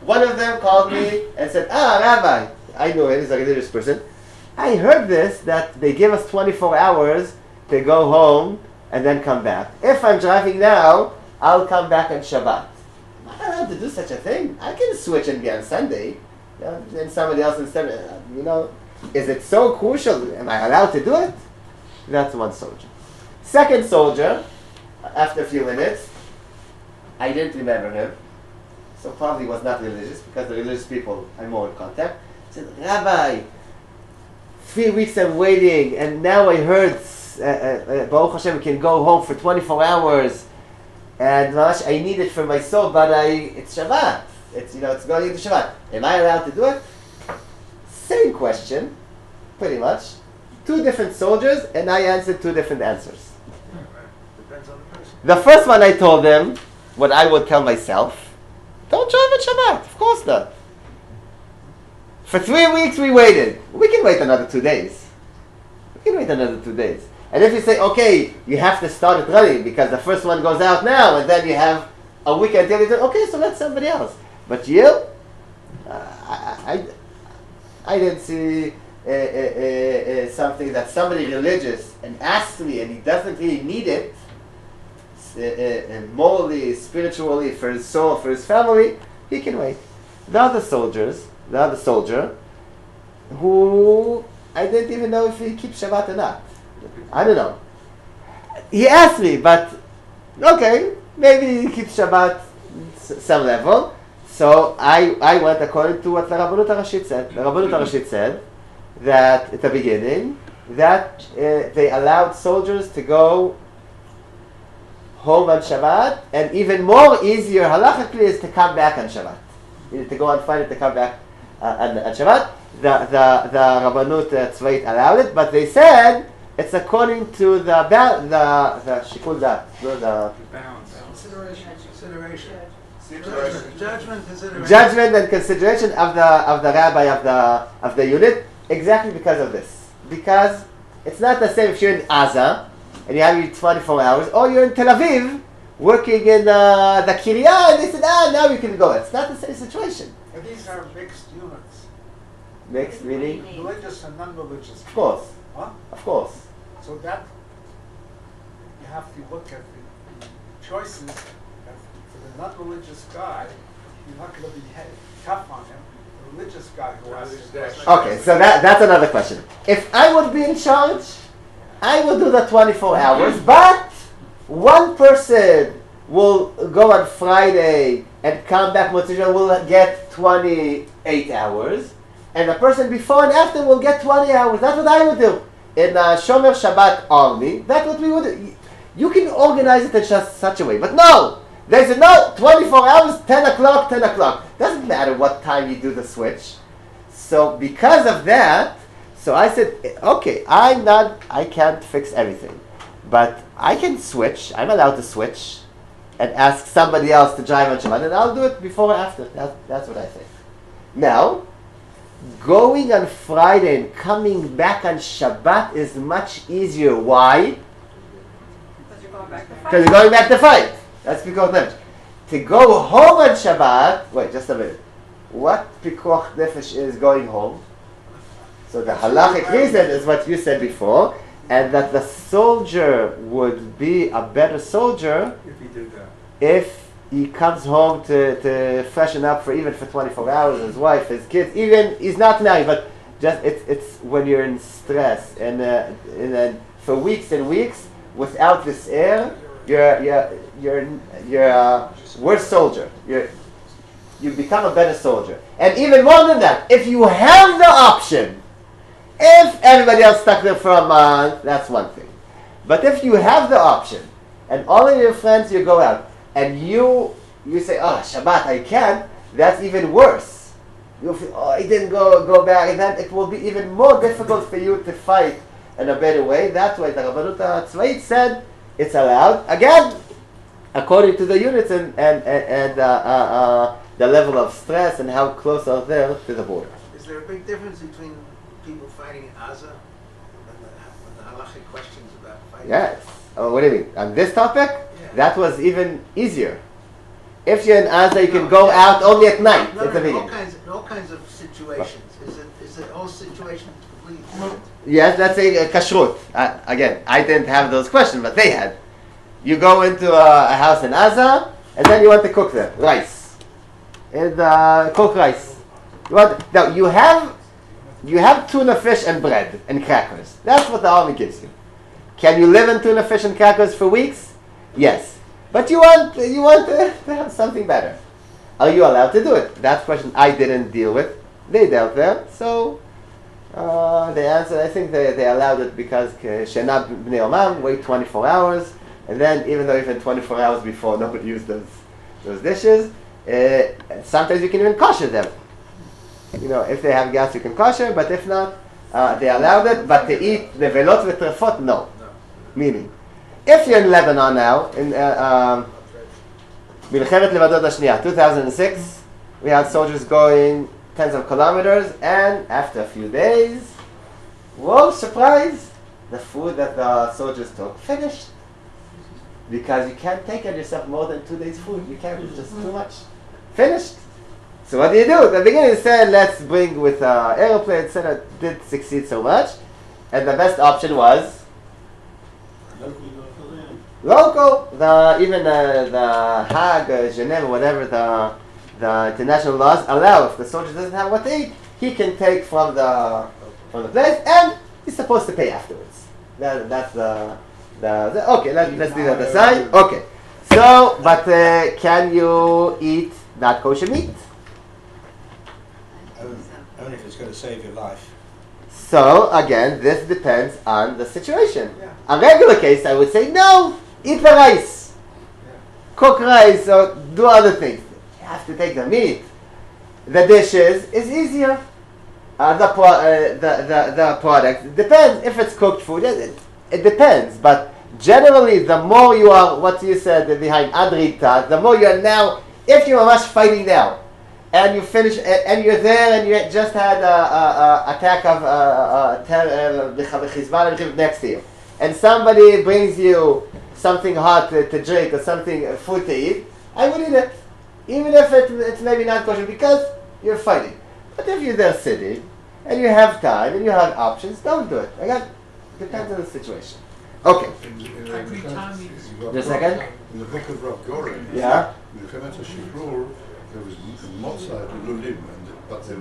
One of them called me and said, Rabbi, I know him, he's a religious person. I heard this, that they give us 24 hours to go home and then come back. If I'm driving now, I'll come back on Shabbat. Am I allowed to do such a thing? I can switch and be on Sunday. Then somebody else instead, is it so crucial? Am I allowed to do it? That's one soldier. Second soldier, after a few minutes, I didn't remember him. So probably was not religious, because the religious people I'm more in contact. Said, Rabbi, 3 weeks I'm waiting, and now I heard, Baruch Hashem, we can go home for 24 hours, and I need it for my soul, but it's Shabbat. It's going into Shabbat. Am I allowed to do it? Same question, pretty much. 2 different soldiers, and I answered 2 different answers. Depends on the person. The first one I told them, what I would tell myself, don't drive on Shabbat, of course not. For 3 weeks we waited. We can wait another 2 days. And if you say, okay, you have to start it running because the first one goes out now and then you have a week until you do, okay, so let somebody else. But you, I didn't see something that somebody religious and asked me and he doesn't really need it, morally, spiritually, for his soul, for his family, he can wait. The other soldier, who I didn't even know if he keeps Shabbat or not. I don't know. He asked me, but okay, maybe keep Shabbat some level. So I went according to what the Rabbanut HaRashit said. The Rabbanut HaRashit said that at the beginning, that they allowed soldiers to go home on Shabbat, and even more easier halachically is to come back on Shabbat. You need to go on Friday to come back on Shabbat. The Rabbanut Tzvait allowed it, but they said it's according to the shikul dat, the Balance. Consideration. Situation. Judgment, consideration. judgment and consideration of the rabbi of the unit, exactly because of this. Because it's not the same if you're in Gaza and you have your 24 hours, or you're in Tel Aviv working in the Kiryah, and they said, now you can go. It's not the same situation. And these are mixed units, Mixed meaning? religious and non-religious. Of course. Huh? Of course. So that, you have to look at the choices. And for the non-religious guy, you're not going to be tough on him. The religious guy who has his question. Okay, so that's another question. If I would be in charge, I would do the 24 hours, but one person will go on Friday and come back, Motzei will get 28 hours, and the person before and after will get 20 hours. That's what I would do. In Shomer Shabbat army, that's what we would do. You can organize it in just such a way, but no! They said, no, 24 hours, 10 o'clock, 10 o'clock. Doesn't matter what time you do the switch. So because of that, so I said, okay, I can't fix everything. But I can switch, I'm allowed to switch and ask somebody else to drive on Shabbat, and I'll do it before or after. That's what I think. Now, going on Friday and coming back on Shabbat is much easier. Why? Because you're going back to fight. Because you're going back to fight. That's Pikuach Nefesh. To go home on Shabbat, wait, just a minute. What Pikuach Nefesh is going home? So the halachic reason is what you said before, and that the soldier would be a better soldier If he did that. if he comes home to freshen up for 24 hours, his wife, his kids, even he's not married, but just it's when you're in stress and for weeks and weeks without this air, you're a worse soldier. You become a better soldier. And even more than that, if you have the option, if everybody else stuck there for a month, that's one thing. But if you have the option, and all of your friends, you go out, and you say, oh, Shabbat, I can't, that's even worse. You feel, oh, I didn't go back, and then it will be even more difficult for you to fight in a better way. That's why the Rabbanut HaTzvait said it's allowed. Again, according to the units and the level of stress and how close are they to the border. Is there a big difference between people fighting in Gaza and the halachic questions about fighting? Yes. Oh, what do you mean? On this topic, Yeah. that was even easier. If you're in Gaza, you can go out only at night. No, At the all beginning. kinds of situations. Is the whole situation completely different? Yes, let's say kashrut. Again, I didn't have those questions, but they had. You go into a house in Gaza, and then you want to cook there rice, and cook rice. Now you have tuna fish and bread and crackers. That's what the army gives you. Can you live on tuna fish and crackers for weeks? Yes, but you want to have something better. Are you allowed to do it? That question I didn't deal with. They dealt there, so. They answered, I think they allowed it because Shena B'nei Omam, wait 24 hours, and then even though even 24 hours before nobody used those dishes, sometimes you can even kosher them. You know, if they have gas you can kosher, but if not, they allowed it, but to eat nevelot v'trefot, no. Meaning, if you're in Lebanon now, in Milchemet Levadot HaShniya, 2006, we had soldiers going tens of kilometers, and after a few days, whoa, surprise! The food that the soldiers took finished. Because you can't take on yourself more than 2 days' food. You can't, it's just too much. Finished. So what do you do? At the beginning you said, let's bring with aeroplanes, and it didn't succeed so much. And the best option was? Local. Even the Hague, Geneva, whatever the international laws allow, if the soldier doesn't have what to eat, he can take from the place, and he's supposed to pay afterwards. That's the okay. Let's do that aside. Okay, So, but can you eat not kosher meat? Only if it's going to save your life. So, again, this depends on the situation. Yeah. A regular case, I would say, no, eat the rice. Cook rice or do other things. You have to take the meat. The dishes is easier. The product depends. If it's cooked food, it depends. But generally, the more you are, what you said behind Adrita, the more you are now, if you are much fighting now, and you finish, and you're there, and you just had a attack of Hezbollah next to you, and somebody brings you something hot to drink or something food to eat, I would eat it, even if it's maybe not kosher because you're fighting. But if you're there sitting and you have time and you have options, don't do it. Again, depends on the situation. Okay. Every time you Just a second. In the book of Rav Goren, Yeah. in the Chemet HaShikrur, there was Motzah, the Lulim, but the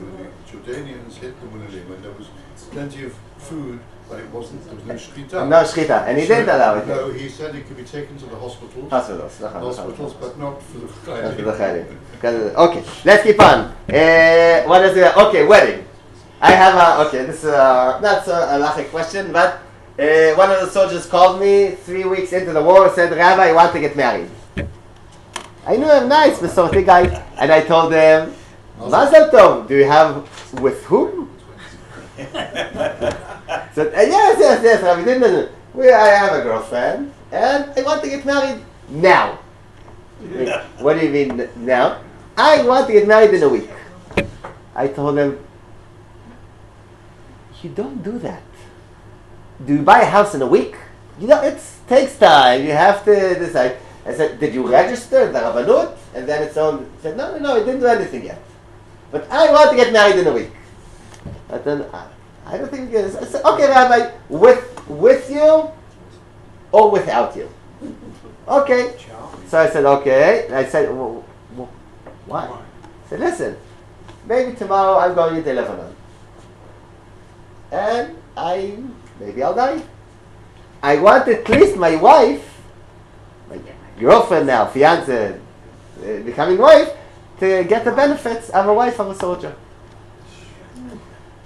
Jordanians hit the Lulim, and there was plenty of food, but there was no shchita. No shchita, and he didn't allow it. No, he said it could be taken to the hospitals. Hospitals, but not for the Chaylim. Okay, let's keep on. What is it? Okay, wedding. I have this is not a halachic question, but one of the soldiers called me 3 weeks into the war and said, Rabbi, I want to get married. I knew him, nice, Masorti guy. And I told him, Mazel Tov, do you have with whom? Said, yes, Rabbi, didn't. I have a girlfriend, and I want to get married now. What do you mean now? I want to get married in a week. I told him, you don't do that. Do you buy a house in a week? You know, it takes time. You have to decide. I said, did you register the Rabbanut? And then it's on. He said, no, I didn't do anything yet. But I want to get married in a week. But then, I don't think I said, okay, Rabbi, with you or without you? Okay. So I said, okay. I said, why? I said, listen, maybe tomorrow I'm going into Lebanon. And maybe I'll die. I want at least my wife, my girlfriend now, fiancé, becoming wife, to get the benefits of a wife of a soldier.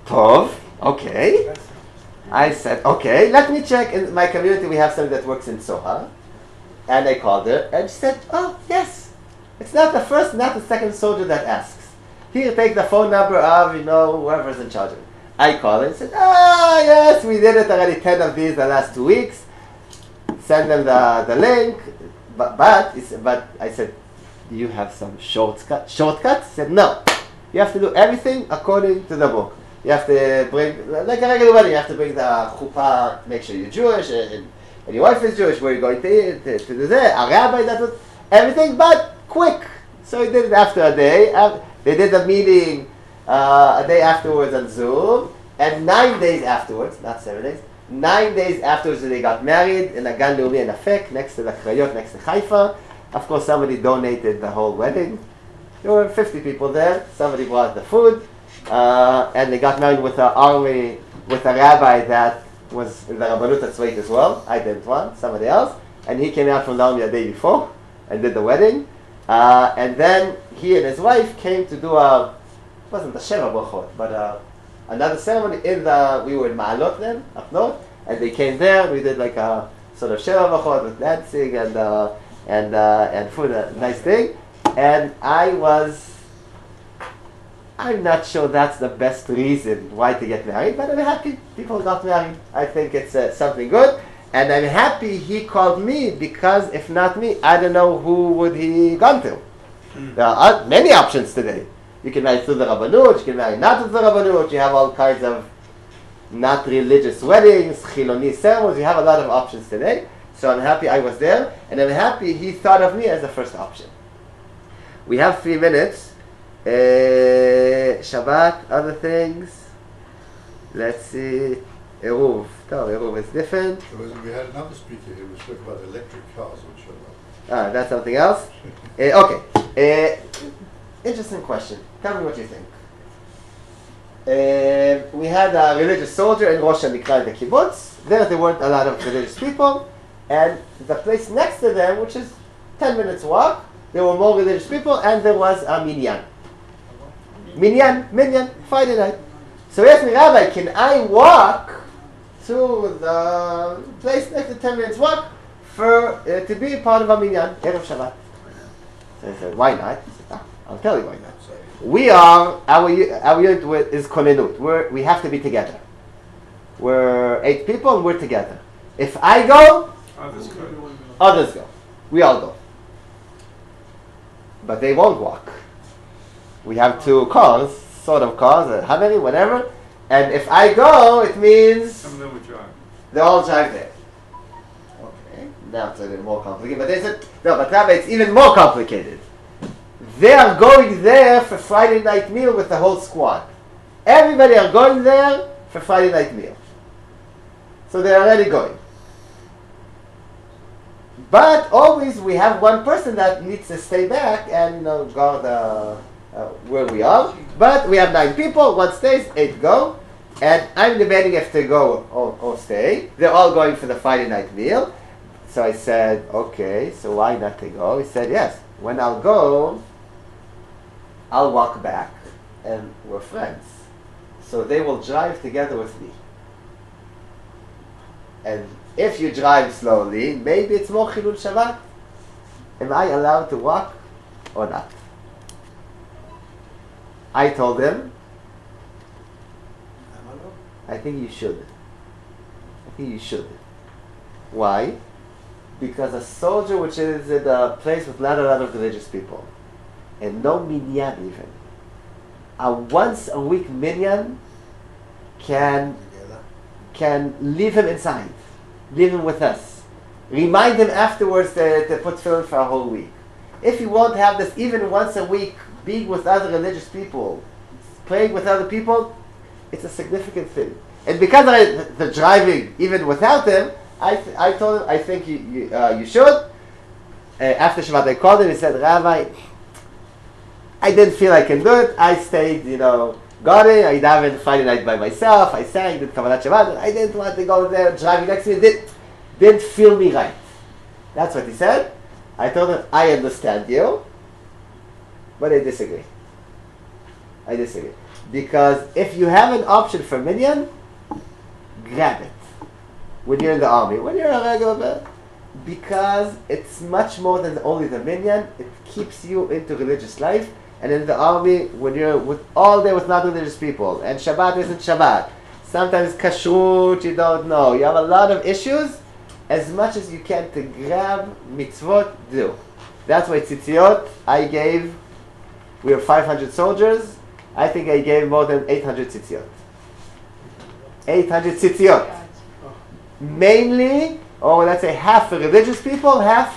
Tov, okay. I said, okay, let me check. In my community, we have somebody that works in Soha. And I called her, and she said, oh, yes. It's not the first, not the second soldier that asks. Here, take the phone number of, whoever's in charge of it. I called her and said, yes, we did it already, 10 of these the last 2 weeks. Send them the link. But I said, do you have some shortcuts? She said, no. You have to do everything according to the book. You have to bring, like a regular wedding, you have to bring the chuppah, make sure you're Jewish, and your wife is Jewish, where you're going to do that, a rabbi, that was everything, but quick. So he did it after a day. They did the meeting a day afterwards on Zoom, and 9 days afterwards, not 7 days, 9 days afterwards they got married in a Gan Leumi in Afek, next to the Krayot, next to Haifa. Of course, somebody donated the whole wedding. There were 50 people there. Somebody brought the food. And they got married with an army, with a rabbi that was in the Rabbanut Tzvait as well. I didn't want, somebody else. And he came out from the army a day before and did the wedding. And then he and his wife came to do it wasn't the Sheva Brachot, but another ceremony we were in Ma'alot then, up north, and they came there. We did like a sort of Sheva Brachot with dancing and food, a nice thing. And I'm not sure that's the best reason why to get married, but I'm happy people got married. I think it's something good. And I'm happy he called me, because if not me, I don't know who would he gone to. There are many options today. You can marry through the Rabbanut, you can marry not through the Rabbanut, you have all kinds of not religious weddings, Chiloni ceremonies, you have a lot of options today. So I'm happy I was there, and I'm happy he thought of me as the first option. We have 3 minutes. Shabbat, other things. Let's see. Eruv. Eruv is different. We had another speaker here who spoke about electric cars on Shabbat. That's something else. Okay. Interesting question. Tell me what you think. We had a religious soldier in Rosh Hashanah, the kibbutz. There weren't a lot of religious people. And the place next to them, which is 10 minutes walk. There were more religious people, and there was a minyan. Minyan, Friday night. So he asked me, Rabbi, can I walk to the place next to 10 minutes walk to be part of a minyan, Erev Shabbat? So I said, why not? He said, I'll tell you why not. Our unit is kolenut. We have to be together. We're 8 people and we're together. If I go, others go. We all go. But they won't walk. We have 2 cars, sort of cars, how many, whatever. And if I go, it means some of them would drive. They all drive there. Okay, now it's a little more complicated. But they said, no, but Rabbi, it's even more complicated. They are going there for Friday night meal with the whole squad. Everybody are going there for Friday night meal. So they're already going. But always we have one person that needs to stay back and guard where we are. But we have 9 people. 1 stays, 8 go. And I'm debating if to go or stay. They're all going for the Friday night meal. So I said, okay, so why not to go? He said, yes, when I'll go, I'll walk back. And we're friends. So they will drive together with me. And if you drive slowly, maybe it's more Chilul Shabbat. Am I allowed to walk or not? I told him, I think you should. Why? Because a soldier which is in a place with a lot of religious people, and no minyan even, a once a week minyan can leave him inside, leave him with us, remind him afterwards to put tefillin for a whole week. If you won't have this even once a week, being with other religious people, praying with other people, it's a significant thing. And because of the driving, even without him, I told him, I think you should. After Shabbat, I called him. He said, Rabbi, I didn't feel I can do it. I stayed, got it. I davened Friday night by myself. I sang, did Kavanat Shabbat. I didn't want to go there driving next to me. Didn't feel me right. That's what he said. I told him, I understand you, but I disagree. Because if you have an option for minyan, grab it. When you're in the army, when you're a regular, because it's much more than only the minyan. It keeps you into religious life. And in the army, when you're all day with non-religious people, and Shabbat isn't Shabbat, sometimes kashrut you don't know. You have a lot of issues. As much as you can to grab mitzvot, do. That's why tzitziot I gave. We were 500 soldiers. I think I gave more than 800 tzitziot. 800 tzitziot. Mainly, let's say half for religious people, half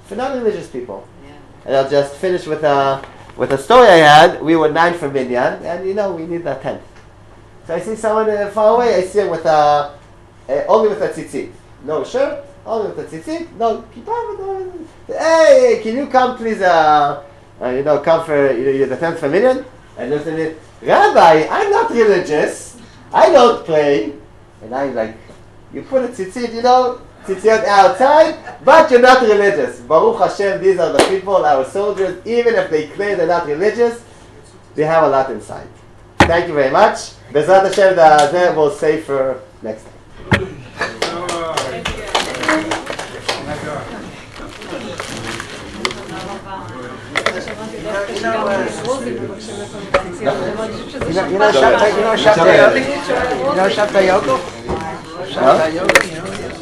for non-religious people. Yeah. And I'll just finish with a story I had. We were 9 for minyan, and we need a 10th. So I see someone far away. I see him with only with a tzitzit, no shirt, only with a tzitzit, no kippah. Hey, can you come please? Come for the 10th for minyan? And listen to me, Rabbi, I'm not religious. I don't pray. And I'm like, you put a tzitzit, tzitzit outside, but you're not religious. Baruch Hashem, these are the people, our soldiers, even if they claim they're not religious, they have a lot inside. Thank you very much. Bezrat Hashem, that will save for next time. Shabta Yogo?